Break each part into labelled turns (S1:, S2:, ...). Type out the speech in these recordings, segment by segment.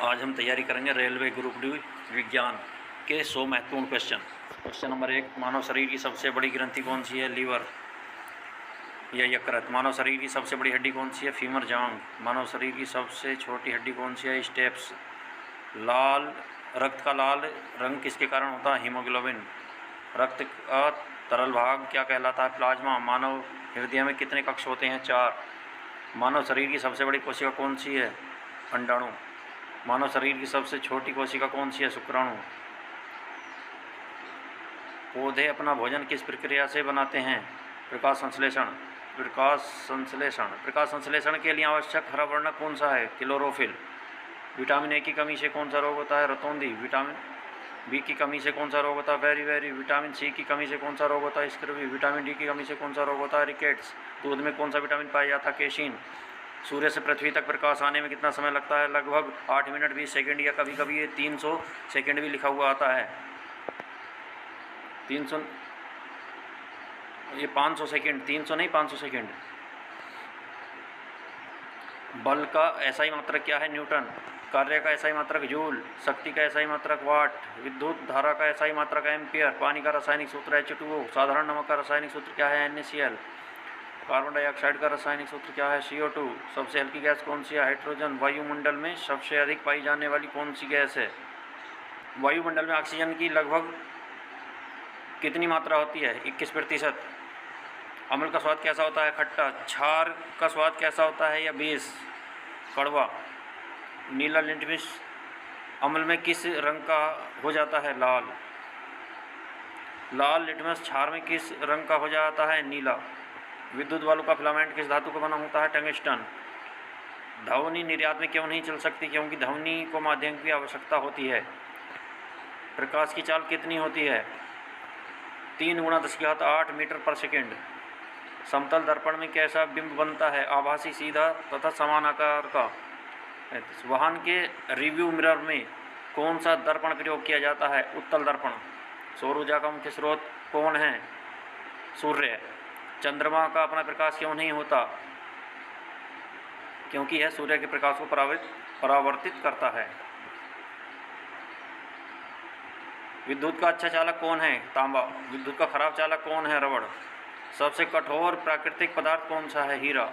S1: आज हम तैयारी करेंगे रेलवे ग्रुप डी विज्ञान के 100 महत्वपूर्ण क्वेश्चन। क्वेश्चन नंबर 1, मानव शरीर की सबसे बड़ी ग्रंथि कौन सी है? लीवर या यकृत। मानव शरीर की सबसे बड़ी हड्डी कौन सी है? फीमर जांघ। मानव शरीर की सबसे छोटी हड्डी कौन सी है? स्टेप्स। रक्त का लाल रंग किसके कारण होता है? हीमोग्लोबिन। रक्त का तरल भाग क्या कहलाता है? प्लाज्मा। मानव हृदय में कितने कक्ष होते हैं? 4। मानव शरीर की सबसे बड़ी कोशिका कौन सी है? अंडाणु। मानव शरीर की सबसे छोटी कोशिका कौन सी है? शुक्राणु। पौधे अपना भोजन किस प्रक्रिया से बनाते हैं? प्रकाश संश्लेषण। प्रकाश संश्लेषण के लिए आवश्यक हरा वर्णक कौन सा है? क्लोरोफिल। विटामिन ए की कमी से कौन सा रोग होता है? रतौंधी। विटामिन बी की कमी से कौन सा रोग होता है? वेरी। विटामिन सी की कमी से कौन सा रोग होता है? स्कर्वी। विटामिन डी की कमी से कौन सा रोग होता है? रिकेट्स। दूध में कौन सा विटामिन पाया जाता है? कैसीन। सूर्य से पृथ्वी तक प्रकाश आने में कितना समय लगता है? लगभग 8 मिनट 20 सेकेंड, या कभी कभी ये 300 सेकेंड भी लिखा हुआ आता है। 300 ये 500 सेकेंड, 300 नहीं 500 सेकेंड। बल का एसआई मात्रक क्या है? न्यूटन। कार्य का एसआई मात्रक जूल। शक्ति का एसआई मात्रक वाट। विद्युत धारा का एसआई मात्रक एम्पियर। पानी का रासायनिक सूत्र H2O। साधारण नमक का रासायनिक सूत्र क्या है? NaCl। कार्बन डाइऑक्साइड का रासायनिक सूत्र क्या है? CO2। सबसे हल्की गैस कौन सी है? हाइड्रोजन। वायुमंडल में सबसे अधिक पाई जाने वाली कौन सी गैस है? वायुमंडल में ऑक्सीजन की लगभग कितनी मात्रा होती है? 21%। अम्ल का स्वाद कैसा होता है? खट्टा। क्षार का स्वाद कैसा होता है? या बेस, कड़वा। नीला लिटमस अम्ल में किस रंग का हो जाता है? लाल। लाल लिटमस क्षार में किस रंग का हो जाता है? नीला। विद्युत वालू का फिलामेंट किस धातु का बना होता है? टंगस्टन। ध्वनि निर्यात में क्यों नहीं चल सकती? क्योंकि ध्वनि को माध्यम की आवश्यकता होती है। प्रकाश की चाल कितनी होती है? 3 × 10⁸ मीटर पर सेकेंड। समतल दर्पण में कैसा बिंब बनता है? आभासी, सीधा तथा समान आकार का। वाहन के रिव्यू मिरर में कौन सा दर्पण प्रयोग किया जाता है? उत्तल दर्पण। सौर ऊर्जा का मुख्य स्रोत कौन है? सूर्य। चंद्रमा का अपना प्रकाश क्यों नहीं होता? क्योंकि यह सूर्य के प्रकाश को परावर्तित करता है। विद्युत का अच्छा चालक कौन है? तांबा। विद्युत का खराब चालक कौन है? रबड़। सबसे कठोर प्राकृतिक पदार्थ कौन सा है? हीरा।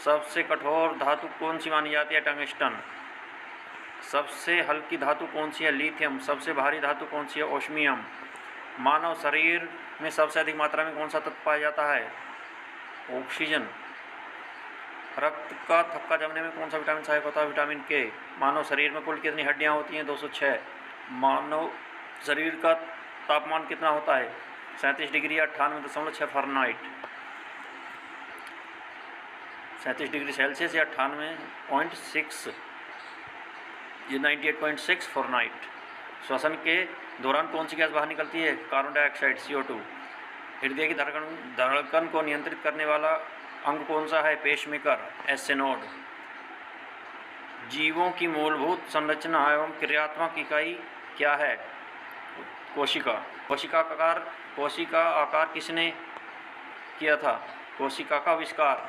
S1: सबसे कठोर धातु कौन सी मानी जाती है? टंगस्टन। सबसे हल्की धातु कौन सी है? लिथियम। सबसे भारी धातु कौन सी है? ओस्मियम। मानव शरीर में सबसे अधिक मात्रा में कौन सा तत्व पाया जाता है? ऑक्सीजन। रक्त का थक्का जमने में कौन सा विटामिन सहायक होता है? विटामिन के। मानव शरीर में कुल कितनी हड्डियां होती हैं? 206। मानव शरीर का तापमान कितना होता है? 37 डिग्री 98.6 फ़ारेनहाइट। 37 डिग्री सेल्सियस या 98.6, ये 98.6 फ़ारेनहाइट। श्वसन के दौरान कौन सी गैस बाहर निकलती है? Carbon dioxide, CO2। हृदय की धड़कन को नियंत्रित करने वाला अंग कौन सा है? Pacemaker, SC node. जीवों की मूलभूत संरचना एवं क्रियात्मक इकाई क्या है? कोशिका। कोशिका आकार किसने किया था? कोशिका का आविष्कार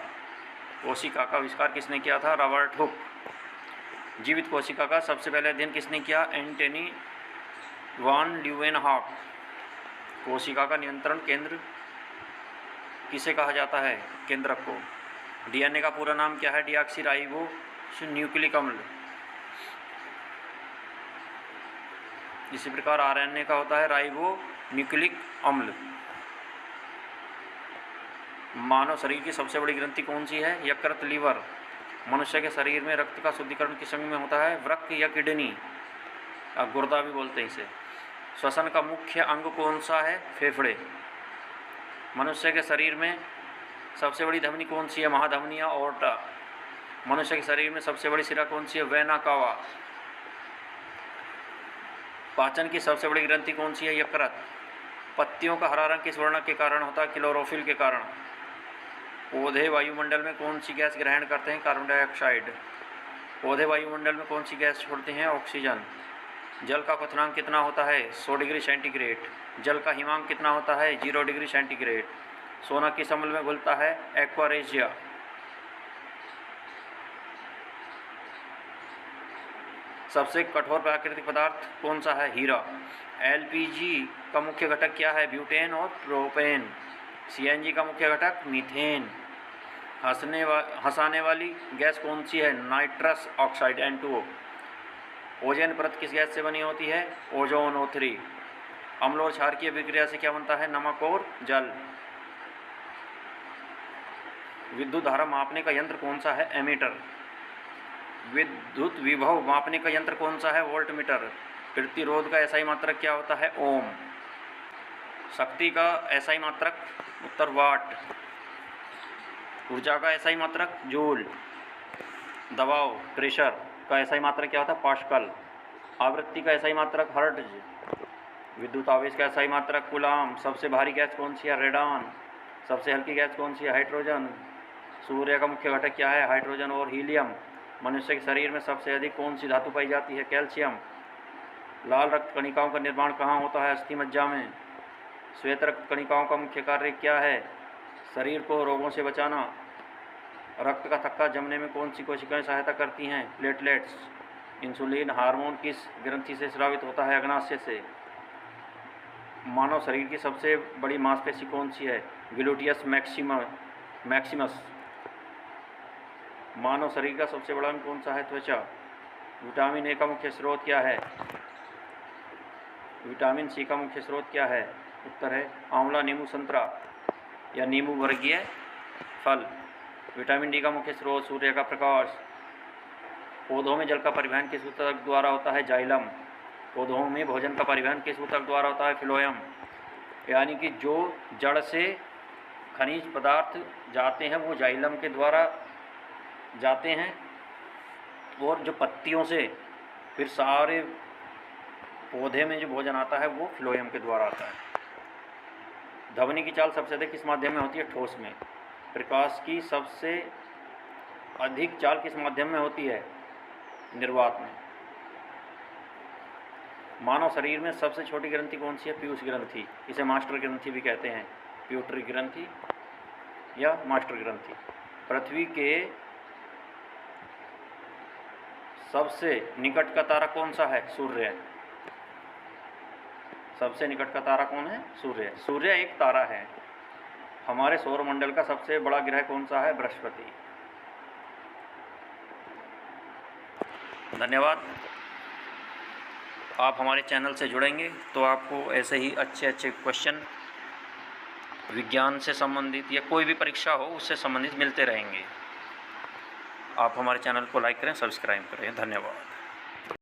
S1: किसने किया था? Robert Hooke. जीवित कोशिका का सबसे पहले अध्ययन किसने किया? एंटनी वान ल्यूवेनहॉक। कोशिका का नियंत्रण केंद्र किसे कहा जाता है? केंद्रक को। DNA का पूरा नाम क्या है? डीऑक्सी न्यूक्लिक अम्ल। इसी प्रकार RNA का होता है राइबो न्यूक्लिक अम्ल। मानव शरीर की सबसे बड़ी ग्रंथि कौन सी है? यकृत, लीवर। मनुष्य के शरीर में रक्त का शुद्धिकरण किस अंग में होता है? वृक्क या किडनी, गुर्दा भी बोलते हैं इसे। श्वसन का मुख्य अंग कौन सा है? फेफड़े। मनुष्य के शरीर में सबसे बड़ी धमनी कौन सी है? महाधमनी या ओर्टा। मनुष्य के शरीर में सबसे बड़ी शिरा कौन सी है? Vena cava. पाचन की सबसे बड़ी ग्रंथि कौन सी है? यकृत। पत्तियों का हरा रंग किस वर्ण के कारण होता है? क्लोरोफिल के कारण। पौधे वायुमंडल में कौन सी गैस ग्रहण करते हैं? Carbon dioxide. पौधे वायुमंडल में कौन सी गैस छोड़ते हैं? ऑक्सीजन। जल का क्वथनांक कितना होता है? 100 डिग्री सेंटीग्रेड। जल का हिमांक कितना होता है? 0 डिग्री सेंटीग्रेड। सोना किस अम्ल में घुलता है? एक्वारेजिया। सबसे कठोर प्राकृतिक पदार्थ कौन सा है? हीरा। एलपीजी का मुख्य घटक क्या है? ब्यूटेन और प्रोपेन। सीएनजी का मुख्य घटक मीथेन। हंसाने वाली गैस कौन सी है? Nitrous oxide N2O। ओजोन परत किस गैस से बनी होती है? Ozone O3। अम्ल और क्षार की अभिक्रिया से क्या बनता है? नमक और जल। विद्युत धारा मापने का यंत्र कौन सा है? एमीटर। विद्युत विभव मापने का यंत्र कौन सा है? वोल्टमीटर। प्रतिरोध का एसआई मात्रक क्या होता है? ओम। शक्ति का एसआई मात्रक उत्तर वाट। ऊर्जा का एसआई मात्रक जूल। दबाव प्रेशर का एसआई मात्रक क्या होता है? पास्कल। आवृत्ति का एसआई मात्रक हर्ट्ज। विद्युत आवेश का एसआई मात्रक कूलाम। सबसे भारी गैस कौन सी है? रेडॉन। सबसे हल्की गैस कौन सी है? हाइड्रोजन। सूर्य का मुख्य घटक क्या है? हाइड्रोजन और हीलियम। मनुष्य के शरीर में सबसे अधिक कौन सी धातु पाई जाती है? कैल्शियम। लाल रक्त कणिकाओं का निर्माण कहाँ होता है? अस्थि मज्जा में। श्वेत रक्त कणिकाओं का मुख्य कार्य क्या है? शरीर को रोगों से बचाना। रक्त का थक्का जमने में कौन सी कोशिकाएं सहायता करती हैं? प्लेटलेट्स। इंसुलिन हार्मोन किस ग्रंथि से स्रावित होता है? अग्नाशय से। मानव शरीर की सबसे बड़ी मांसपेशी कौन सी है? Gluteus Maximus. मानव शरीर का सबसे बड़ा अंग कौन सा है? त्वचा। विटामिन ए का मुख्य स्रोत क्या है? विटामिन सी का मुख्य स्रोत क्या है? उत्तर है आंवला, नींबू, संतरा या नींबू वर्गीय फल। विटामिन डी का मुख्य स्रोत सूर्य का प्रकाश। पौधों में जल का परिवहन किस ऊतक द्वारा होता है? जाइलम। पौधों में भोजन का परिवहन किस ऊतक द्वारा होता है? फ्लोएम। यानी कि जो जड़ से खनिज पदार्थ जाते हैं वो जाइलम के द्वारा जाते हैं, और जो पत्तियों से फिर सारे पौधे में जो भोजन आता है वो फ्लोएम के द्वारा आता है। ध्वनि की चाल सबसे अधिक किस माध्यम में होती है? ठोस में। प्रकाश की सबसे अधिक चाल किस माध्यम में होती है? निर्वात में। मानव शरीर में सबसे छोटी ग्रंथि कौन सी है? पीयूष ग्रंथि। इसे मास्टर ग्रंथि भी कहते हैं, प्यूटरी ग्रंथि या मास्टर ग्रंथि। पृथ्वी के सबसे निकट का तारा कौन सा है? सूर्य। सबसे निकट का तारा कौन है? सूर्य। सूर्य एक तारा है। हमारे सौरमंडल का सबसे बड़ा ग्रह कौन सा है? बृहस्पति। धन्यवाद। आप हमारे चैनल से जुड़ेंगे तो आपको ऐसे ही अच्छे अच्छे क्वेश्चन विज्ञान से संबंधित या कोई भी परीक्षा हो उससे संबंधित मिलते रहेंगे। आप हमारे चैनल को लाइक करें, सब्सक्राइब करें। धन्यवाद।